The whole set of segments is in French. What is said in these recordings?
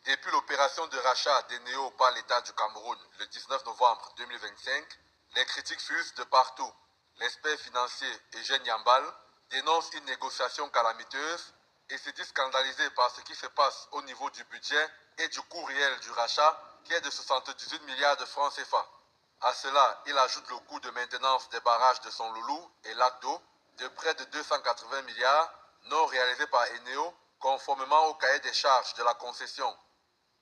Depuis l'opération de rachat d'Eneo par l'État du Cameroun le 19 novembre 2025, les critiques fusent de partout. L'expert financier Eugène Yambal dénonce une négociation calamiteuse et se dit scandalisé par ce qui se passe au niveau du budget et du coût réel du rachat qui est de 78 milliards de francs CFA. À cela, il ajoute le coût de maintenance des barrages de Son Loulou et Lac d'eau de près de 280 milliards non réalisés par Eneo conformément au cahier des charges de la concession.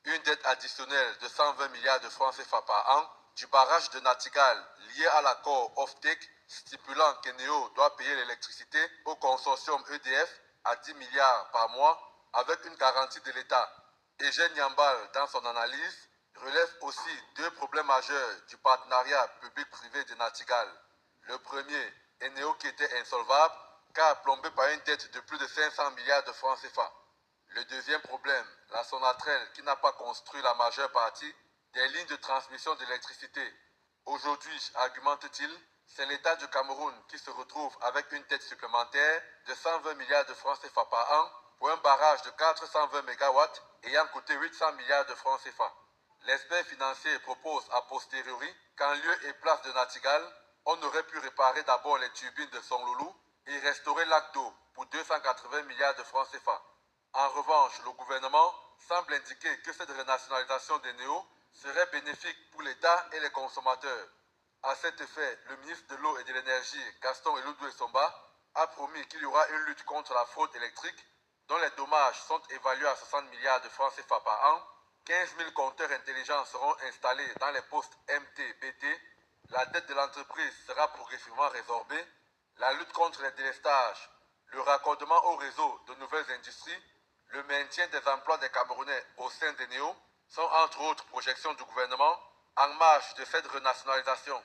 Une dette additionnelle de 120 milliards de francs CFA par an du barrage de Natigal lié à l'accord off-take stipulant qu'Eneo doit payer l'électricité au consortium EDF à 10 milliards par mois avec une garantie de l'État. Eugène Yambal, dans son analyse, relève aussi deux problèmes majeurs du partenariat public-privé de Natigal. Le premier, Eneo qui était insolvable car plombé par une dette de plus de 500 milliards de francs CFA. Le deuxième problème, la Sonatrel qui n'a pas construit la majeure partie des lignes de transmission d'électricité. Aujourd'hui, argumente-t-il, c'est l'État du Cameroun qui se retrouve avec une dette supplémentaire de 120 milliards de francs CFA par an pour un barrage de 420 MW ayant coûté 800 milliards de francs CFA. L'expert financier propose a posteriori qu'en lieu et place de Natigal, on aurait pu réparer d'abord les turbines de Son Loulou et restaurer Lac d'eau pour 280 milliards de francs CFA. En revanche, le gouvernement semble indiquer que cette renationalisation d'Eneo serait bénéfique pour l'État et les consommateurs. À cet effet, le ministre de l'Eau et de l'Énergie, Gaston Eloudou Essomba, a promis qu'il y aura une lutte contre la fraude électrique dont les dommages sont évalués à 60 milliards de francs CFA par an. 15 000 compteurs intelligents seront installés dans les postes MT-BT. La dette de l'entreprise sera progressivement résorbée. La lutte contre les délestages, le raccordement au réseau de nouvelles industries, le maintien des emplois des Camerounais au sein d'Eneo sont entre autres projections du gouvernement en marge de cette renationalisation.